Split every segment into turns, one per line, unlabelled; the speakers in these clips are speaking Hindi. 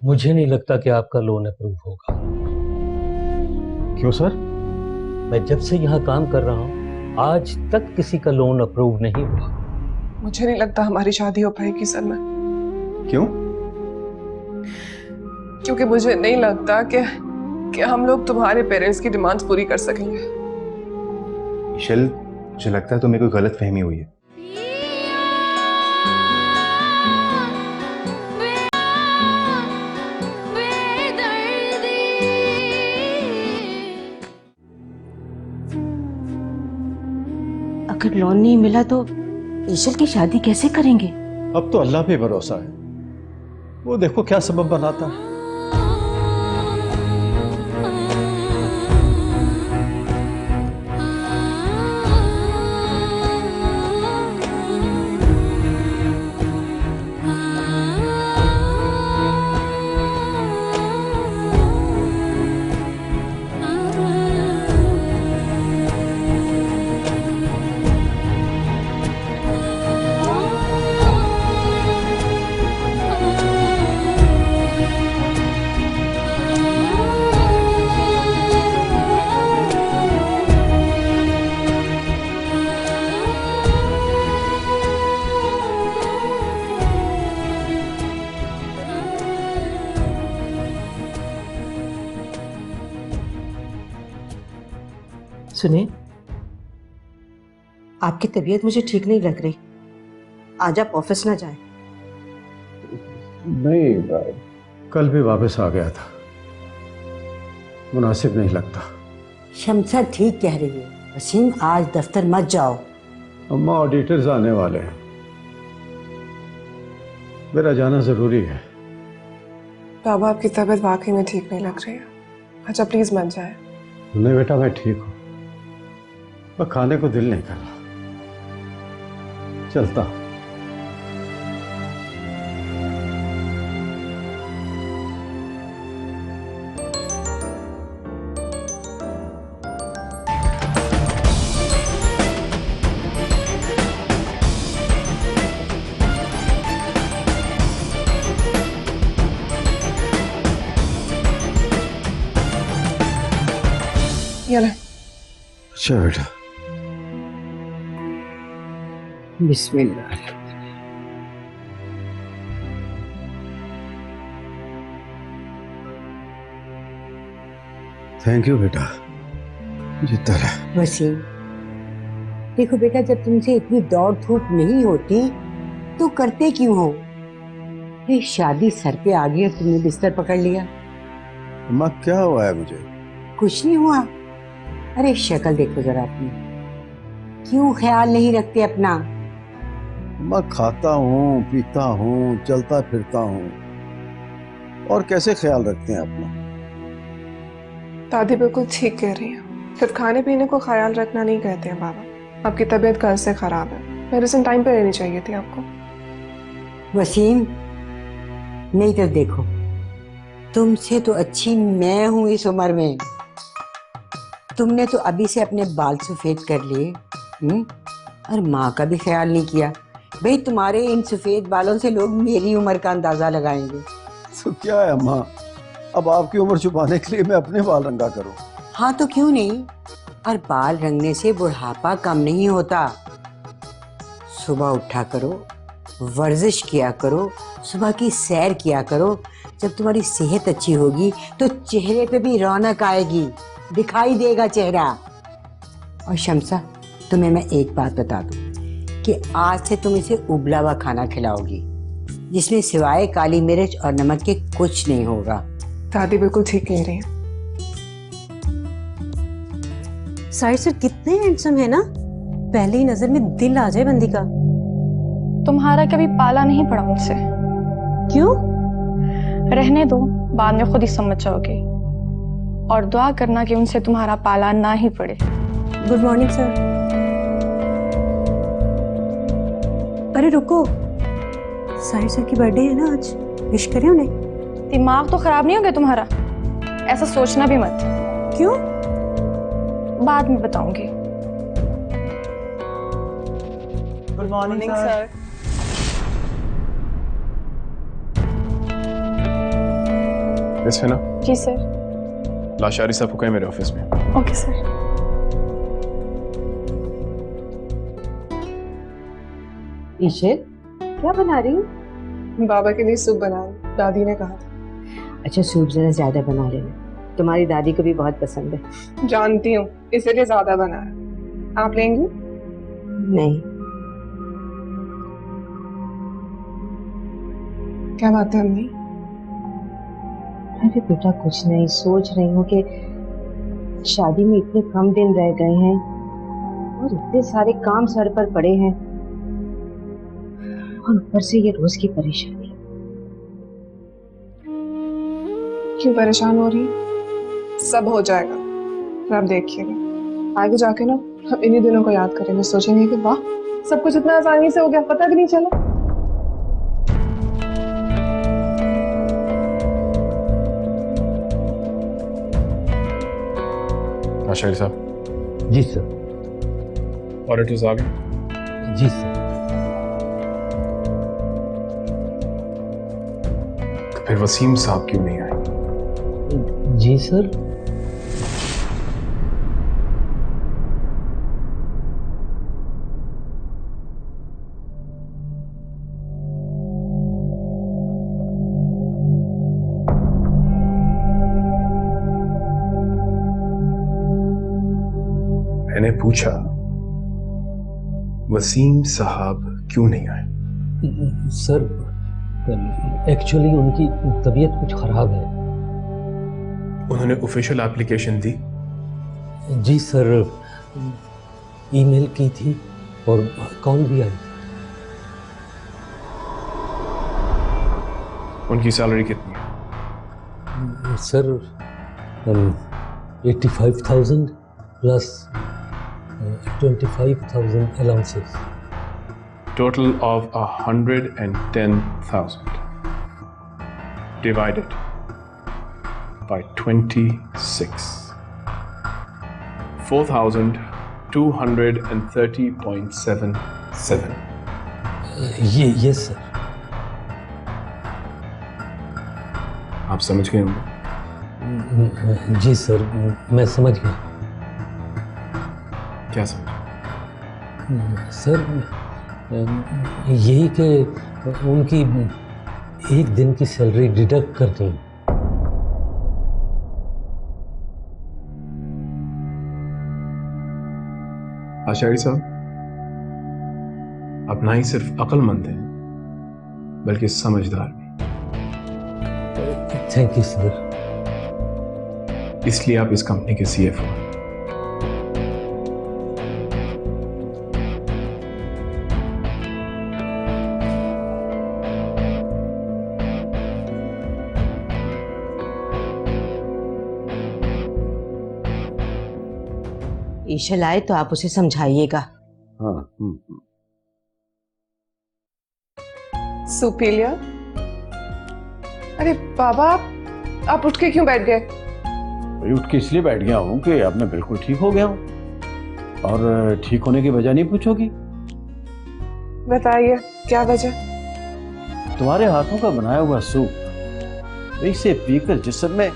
मुझे नहीं लगता कि आपका लोन अप्रूव होगा।
क्यों सर?
मैं जब से यहाँ काम कर रहा हूँ आज तक किसी का लोन अप्रूव नहीं हुआ।
मुझे नहीं लगता हमारी शादी हो पाएगी सर। मैं
क्यों?
क्योंकि मुझे नहीं लगता कि हम लोग तुम्हारे पेरेंट्स की डिमांड्स पूरी कर सकेंगे।
ईशल, मुझे लगता है तुम्हें कोई गलत फहमी हुई है।
अगर लोन नहीं मिला तो ईशल की शादी कैसे करेंगे?
अब तो अल्लाह पे भरोसा है, वो देखो क्या सबब बनाता है।
सुनिए, आपकी तबीयत मुझे ठीक नहीं लग रही। आज आप ऑफिस ना जाएं।
नहीं, कल भी वापस आ गया था, मुनासिब नहीं लगता।
शमसा ठीक कह रही है। वसीम, आज दफ्तर मत जाओ।
अम्मा, ऑडिटर्स आने वाले हैं, मेरा जाना जरूरी है।
बाबा, आपकी तबीयत वाकई में ठीक नहीं लग रही है। अच्छा प्लीज मत जाए।
नहीं बेटा, मैं ठीक हूँ, पर खाने को दिल नहीं कर रहा। चलता हूँ।
ये ले।
अच्छा बेटा।
बिस्मिल्लाह।
थैंक यू बेटा, जितना रहा।
वसीम, देखो बेटा, जब तुमसे इतनी दौड़ धूप नहीं होती तो करते क्यों हो? ये शादी सर पे आ गई और तुमने बिस्तर पकड़ लिया।
अम्मा, क्या हुआ है मुझे?
कुछ नहीं हुआ। अरे शक्ल देखो जरा अपनी, क्यों ख्याल नहीं रखते अपना?
मैं खाता हूँ, पीता हूँ, चलता फिरता हूँ, और कैसे ख्याल रखते हैं अपना?
दादी बिल्कुल ठीक कह रही है। सिर्फ खाने पीने को ख्याल रखना नहीं कहते हैं बाबा। आपकी तबीयत कल से खराब है, मेडिसिन टाइम पे लेनी चाहिए थी आपको।
वसीम, नहीं तो देखो, तुमसे तो अच्छी मैं हूं इस उम्र में। तुमने तो अभी से अपने बाल सफेद कर लिए, और माँ का भी ख्याल नहीं किया। भाई, तुम्हारे इन सफेद बालों से लोग मेरी उम्र का अंदाजा लगाएंगे।
तो क्या है अम्मा, अब आपकी उम्र छुपाने के लिए मैं अपने बाल रंगा करूं?
हाँ तो क्यों नहीं। और बाल रंगने से बुढ़ापा कम नहीं होता। सुबह उठा करो, वर्जिश किया करो, सुबह की सैर किया करो। जब तुम्हारी सेहत अच्छी होगी तो चेहरे पे भी रौनक आएगी, दिखाई देगा चेहरा। और शमसा, तुम्हें मैं एक बात बता दूं कि आज से तुम इसे उबला हुआ खाना खिलाओगी, जिसमें सिवाय काली मिर्च और नमक के कुछ नहीं होगा।
दादी बिल्कुल ठीक कह रही है।
साहिर सर कितने हैंडसम है ना, पहली नजर में दिल आ जाए बंदी का।
तुम्हारा कभी पाला नहीं पड़ा मुझसे।
क्यों?
रहने दो, बाद में खुद ही समझ जाओगे। और दुआ करना कि उनसे तुम्हारा पाला ना ही पड़े।
Good morning sir. अरे रुको, साहिर सर की बर्थडे है ना आज, विश करें उन्हें।
दिमाग तो खराब नहीं हो गया तुम्हारा? ऐसा सोचना भी मत।
क्यों?
बाद में बताऊंगी।
Good morning sir.
यस है ना?
जी सर।
लाशारी साहब को कहें मेरे ऑफिस में।
Okay sir.
ईशल, क्या बना रही हूँ?
बाबा के लिए सूप बना रही, दादी ने कहा था।
अच्छा, सूप जरा ज्यादा बना लेना, तुम्हारी दादी को भी बहुत पसंद है।
जानती हूँ, इसीलिए ज्यादा बना है। आप लेंगी?
नहीं।
क्या बात है अम्मी?
अरे बेटा कुछ नहीं, सोच रही हूँ कि शादी में इतने कम दिन रह गए हैं और इतने सारे काम सर पर पड़े हैं और ऊपर से ये रोज की परेशानी।
क्यों परेशान हो रही? सब हो जाएगा, फिर आप देखिएगा। आगे जाके ना हम इन्हीं दिनों को याद करेंगे, सोचेंगे कि वाह सब कुछ इतना आसानी से हो गया, पता भी नहीं चला।
लाशारी साहब,
जी सर।
ऑडिटर्स आ गए?
जी सर।
तो फिर वसीम साहब क्यों नहीं आए?
जी सर।
मैंने पूछा वसीम साहब क्यों नहीं आए?
सर एक्चुअली उनकी तबीयत कुछ खराब है।
उन्होंने ऑफिशियल एप्लीकेशन दी?
जी सर, ईमेल की थी और कॉल भी आई थी।
उनकी सैलरी कितनी है?
Sir 85,000 plus 25,000 allowances.
Total of 110,000 divided by 26. 4,230.77.
ये सर।
आप समझ गए होंगे?
जी सर, मैं समझ गया।
क्या समझ?
सर यही कि उनकी एक दिन की सैलरी डिडक्ट कर दी।
आचार्य साहब, आप ना ही सिर्फ अक्लमंद हैं बल्कि समझदार भी।
Thank you sir.
इसलिए आप इस कंपनी के CFO हैं।
ईशल आए तो आप उसे समझाइएगा।
हाँ।
सुपीरियर? अरे बाबा, आप उठ के क्यों बैठ गए?
भाई उठ के इसलिए बैठ गया हूँ कि अब मैं बिल्कुल ठीक हो गया हूँ। और ठीक होने की वजह नहीं पूछोगी?
बताइए क्या वजह?
तुम्हारे हाथों का बनाया हुआ सूप, इसे पीकर जिस्म में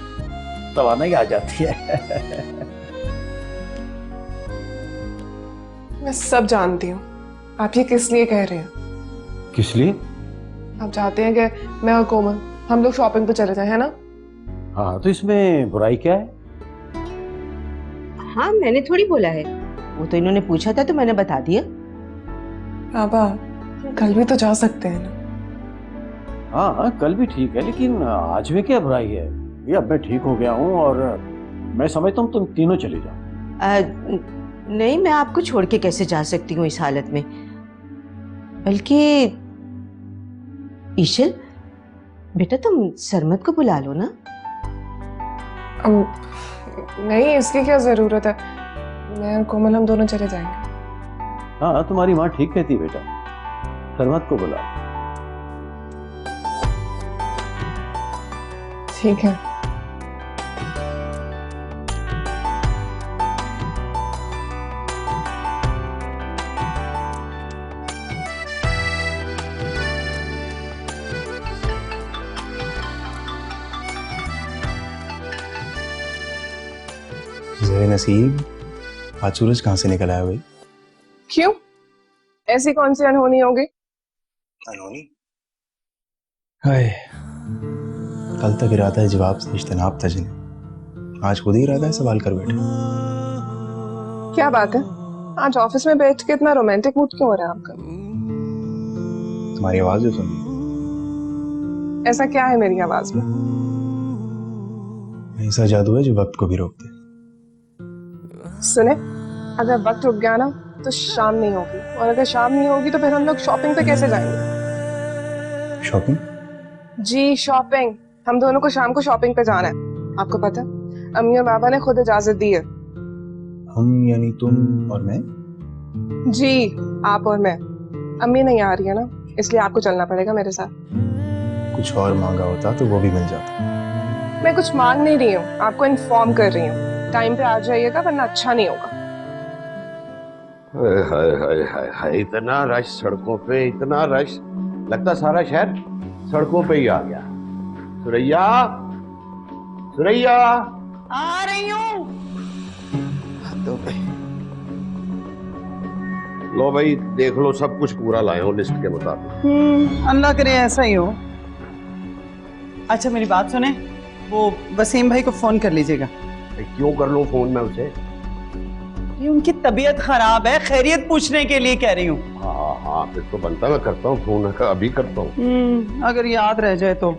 तवानाई आ जाती है।
मैं सब जानती हूँ, आप ये किस लिए कह रहे हैं?
किस लिए?
आप चाहते हैं कि मैं और कोमल हम लोग शॉपिंग पे चले जाएं, है ना?
हाँ, तो इसमें बुराई क्या है?
हाँ, मैंने थोड़ी बोला है, वो तो इन्होंने पूछा था तो मैंने बता दिया।
बाबा कल भी तो जा सकते हैं ना?
हाँ, कल भी ठीक है, लेकिन आज में क्या बुराई है? ये अब मैं ठीक हो गया हूँ और मैं समझता हूँ तुम तीनों चले जाओ।
नहीं, मैं आपको छोड़ के कैसे जा सकती हूँ इस हालत में। बल्कि ईशल बेटा, तुम सरमत को बुला लो ना।
नहीं, इसकी क्या जरूरत है, मैं और कोमल हम दोनों चले जाएंगे।
हाँ, तुम्हारी माँ ठीक कहती है बेटा, सरमत को बुला।
ठीक है।
जय नसीब, आज सूरज कहाँ से निकल आया भाई?
क्यों? ऐसी कौन सी अनहोनी होगी?
अनहोनी? हाय, कल तक इरादा है जवाब से इज्तनाब था जिन्हें, आज खुद ही इरादा है सवाल कर बैठे।
क्या बात है, आज ऑफिस में बैठ के इतना रोमांटिक मूड क्यों हो रहा है आपका?
तुम्हारी आवाज जो सुनी,
ऐसा क्या है मेरी आवाज में?
ऐसा जादू है जो वक्त को भी रोक दे।
सुने, अगर वक्त रुक गया ना तो शाम नहीं होगी, और अगर शाम नहीं होगी तो फिर हम लोग शॉपिंग पे कैसे जाएंगे?
शॉपिंग?
जी शॉपिंग, हम दोनों को शाम को शॉपिंग पे जाना है। आपको पता है, अम्मी और बाबा ने खुद इजाजत दी है।
हम यानी तुम और मैं?
जी, आप और मैं। अम्मी नहीं आ रही है ना, इसलिए आपको चलना पड़ेगा मेरे साथ।
कुछ और मांगा होता तो वो भी मिल जाता।
मैं कुछ मांग नहीं रही हूँ, आपको इन्फॉर्म कर रही हूँ। टाइम पे आ जाइएगा वरना अच्छा नहीं होगा।
हाय हाय हाय हाय हाय, इतना रश सड़कों पे, इतना रश, लगता सारा शहर सड़कों पे ही आ गया। सुरैया, सुरैया,
आ रही हूँ।
लो भाई देख लो, सब कुछ पूरा लाए हो लिस्ट के मुताबिक।
अल्लाह करे ऐसा ही हो। अच्छा मेरी बात सुने, वो वसीम भाई को फोन कर लीजिएगा।
क्यों कर लो फोन में उसे?
ये उनकी तबीयत खराब है, खैरियत पूछने के लिए कह रही हूँ।
हाँ हाँ, फिर तो बनता, मैं करता हूँ फोन, अभी करता हूँ।
अगर याद रह जाए तो।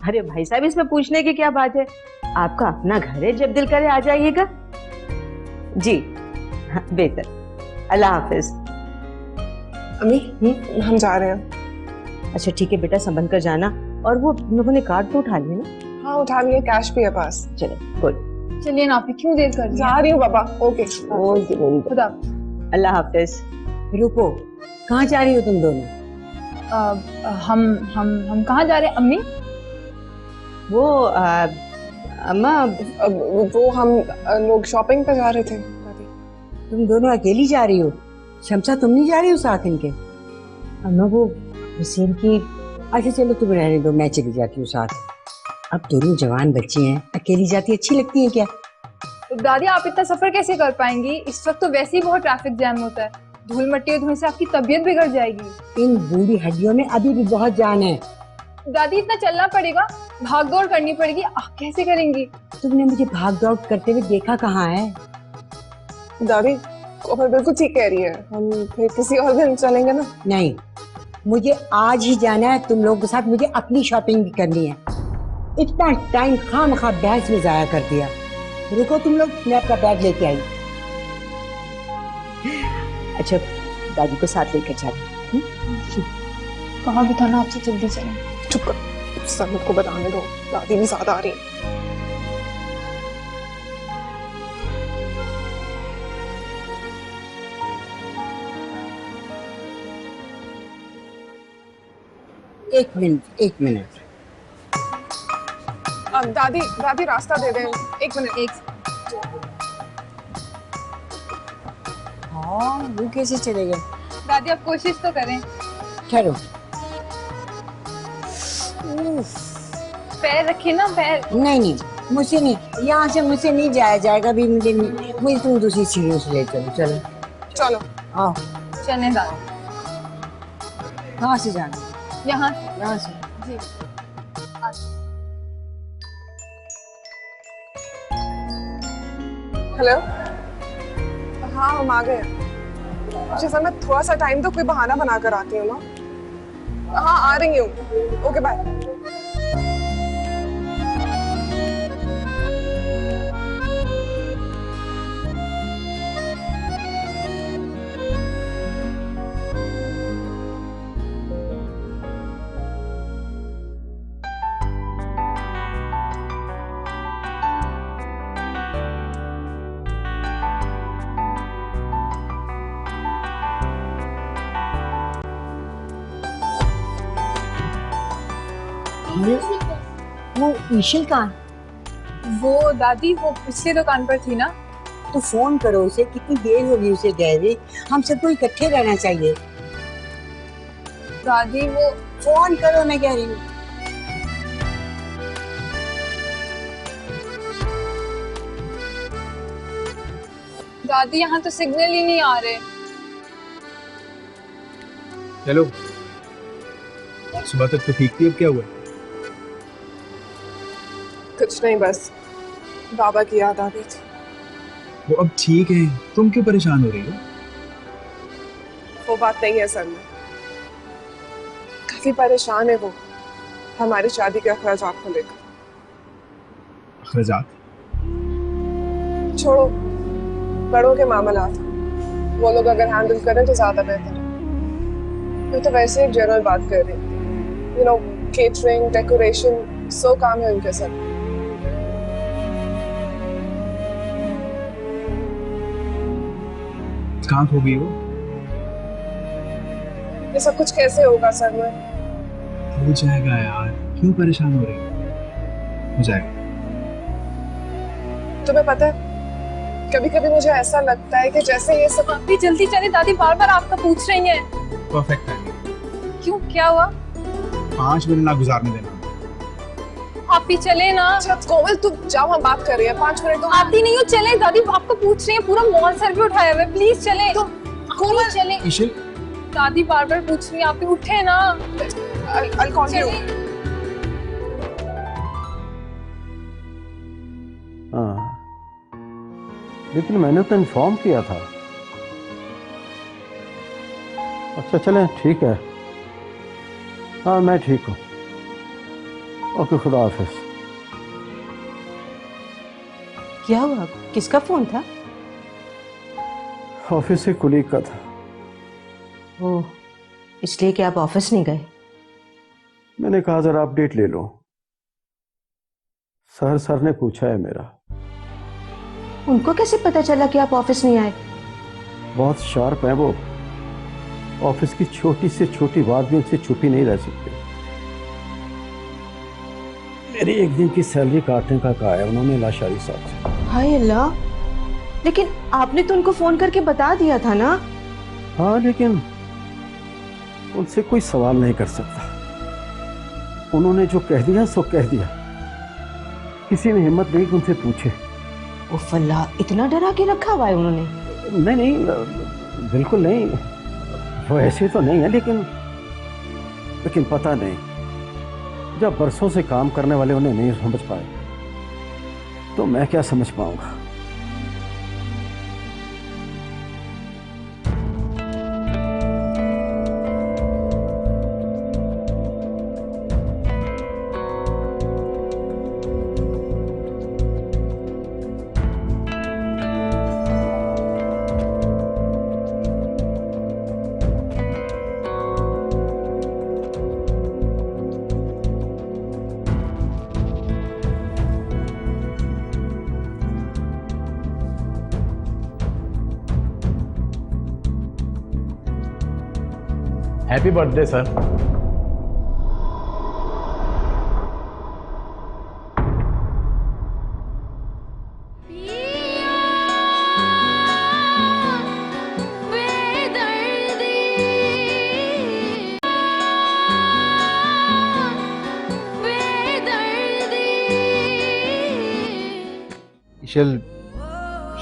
अरे भाई साहब, इसमें पूछने की क्या बात है, आपका अपना घर है, जब दिल करे आ जाइएगा। जी हाँ, बेहतर। अल्लाह हाफिज।
अम्मी, हम जा रहे हैं।
अच्छा ठीक है बेटा, संभल कर जाना। और वो लोगों ने कार्ड तो उठा लिया ना?
हाँ उठा लिए, कैश भी है पास।
चले गुड।
चलिए ना, आप क्यों देर कर
जा रही हूँ बाबा। ओके
खुदा। अल्लाह हाफिज। रुको, कहाँ जा रही हो तुम दोनों?
हम कहाँ जा रहे हैं अम्मी?
वो अम्मा,
वो हम लोग शॉपिंग पे जा रहे थे।
तुम दोनों अकेली जा रही हो? शमसा तुम नहीं जा रही हो साथ इनके? अम्मा वो वसीम की। अच्छा चलो तुम रहने दो, मैं चली जाती हूँ साथ। अब दोनों जवान बच्ची हैं, अकेली जाती अच्छी लगती है क्या?
दादी आप इतना सफर कैसे कर पाएंगी? इस वक्त तो वैसे ही बहुत ट्रैफिक जैम होता है, धूल मट्टी धुएं से आपकी तबीयत बिगड़ जाएगी।
इन बूढ़ी हड्डियों में अभी भी बहुत जान है।
दादी इतना चलना पड़ेगा, भाग दौड़ करनी पड़ेगी, आप कैसे करेंगी?
तुमने मुझे भाग दौड़ करते हुए देखा कहाँ है?
दादी कोमल बिल्कुल ठीक कह रही है, हम फिर किसी और दिन चलेंगे ना।
नहीं, मुझे आज ही जाना है तुम लोगों के साथ, मुझे अपनी शॉपिंग भी करनी है। इतना टाइम खामखा बहस में जाया कर दिया। रुको तुम लोग, मैं अपना बैग लेके आई।
अच्छा दादी को साथ लेकर जाती।
कहा भी था ना आपसे जल्दी चलें।
चुप कर, सब को बताने दो, दादी भी साथ आ रही है।
एक मिनट।
अब दादी रास्ता दे दें। एक मिनट।
हाँ वो कैसे चले गए?
दादी आप कोशिश तो करें।
ठहरो।
पैर रखिए ना, पैर।
नहीं मुझसे नहीं, यहाँ से मुझसे नहीं जाया जाएगा भी। मुझे तुम दूसरी सीढ़ियों से ले चलो। आओ।
चलें दादी।
कहाँ से जाना?
यहाँ
से।
जी।
हेलो, हाँ हम आ गए। मुझे सर मैं थोड़ा सा टाइम दो, कोई बहाना बना कर आती हूँ ना। हाँ आ रही हूँ, ओके बाय।
वो ईशल कहाँ?
वो दादी वो पिछली दुकान पर थी ना।
तो फोन करो उसे, कितनी देर होगी उसे गए हुए। हम सबको इकट्ठे रहना चाहिए।
दादी वो
फोन करो, मैं कह रही हूँ।
दादी यहाँ तो सिग्नल ही नहीं आ रहे।
चलो, सुबह तक तो ठीक थी, अब क्या हुआ?
कुछ नहीं, बस बाबा की याद आ गई थी।
वो अब ठीक है, तुम क्यों परेशान हो रही हो?
वो बात नहीं है सर में, काफी परेशान है वो हमारी शादी के अखराजात को लेकर।
अखराजात?
छोड़ो, बड़ों के मामलात वो लोग अगर हैंडल करें तो ज्यादा बेहतर है। मैं तो वैसे एक जनरल बात कर रही हूँ, यू नो, केटरिंग, डेकोरेशन, सो काम है उनके सर।
कहाँ खो गई हो?
ये सब कुछ कैसे होगा सर में?
हो जाएगा यार, क्यों परेशान हो रही हो? हो जाएगा।
तुम्हें पता है, कभी कभी मुझे ऐसा लगता है कि जैसे ये सब।
आप भी जल्दी चले, दादी बार बार आपका पूछ रही हैं।
Perfect timing.
क्यों, क्या हुआ?
5 मिनट ना गुजारने देना।
आप भी चले ना।
अच्छा कोमल, तुम जाओ, हम बात कर रहे हैं। 5 मिनट तो
आती नहीं हो, चले। दादी आपको पूछ रही है, पूरा मॉल सर पे उठाया हुआ है, प्लीज चले। कोमल चले।
ईशल,
दादी बार बार पूछ रही है, आप भी उठे ना।
I'll call you.
हाँ, लेकिन मैंने तो इन्फॉर्म किया था। अच्छा चलें, ठीक है। हाँ मैं ठीक हूँ। ओके, खुदा हाफिज।
क्या हुआ, किसका फोन था?
ऑफिस से कुलीग का था।
ओह, इसलिए कि आप ऑफिस नहीं गए?
मैंने कहा जरा अपडेट ले लो। सर ने पूछा है मेरा।
उनको कैसे पता चला कि आप ऑफिस नहीं आए?
बहुत शार्प है वो। ऑफिस की छोटी से छोटी बात भी उनसे छुपी नहीं रह सकती। मेरी एक दिन की सैलरी काटने का कहा है उन्होंने लाशारी साहब से।
हाय अल्लाह, लेकिन आपने तो उनको फोन करके बता दिया था ना?
हाँ, लेकिन उनसे कोई सवाल नहीं कर सकता। उन्होंने जो कह दिया सो कह दिया। किसी ने हिम्मत नहीं कि उनसे पूछे।
उफ अल्लाह, इतना डरा के रखा हुआ है उन्होंने?
नहीं, बिल्कुल नहीं। वो ऐसे तो नहीं है, लेकिन पता नहीं, जब बरसों से काम करने वाले उन्हें नहीं समझ पाए तो मैं क्या समझ पाऊंगा।
Happy birthday sir. ईशल,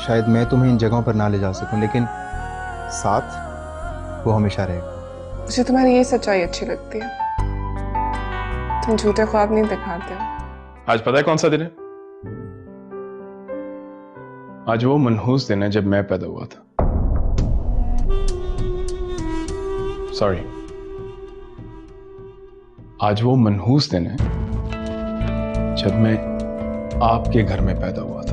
शायद मैं तुम्हें इन जगहों पर ना ले जा सकूं, लेकिन साथ वो हमेशा रहेगा।
मुझे तुम्हारी ये सच्चाई अच्छी लगती है, तुम झूठे ख्वाब नहीं दिखाते हो।
आज पता है कौन सा दिन है? आज वो मनहूस दिन है जब मैं पैदा हुआ था। सॉरी, आज वो मनहूस दिन है जब मैं आपके घर में पैदा हुआ था।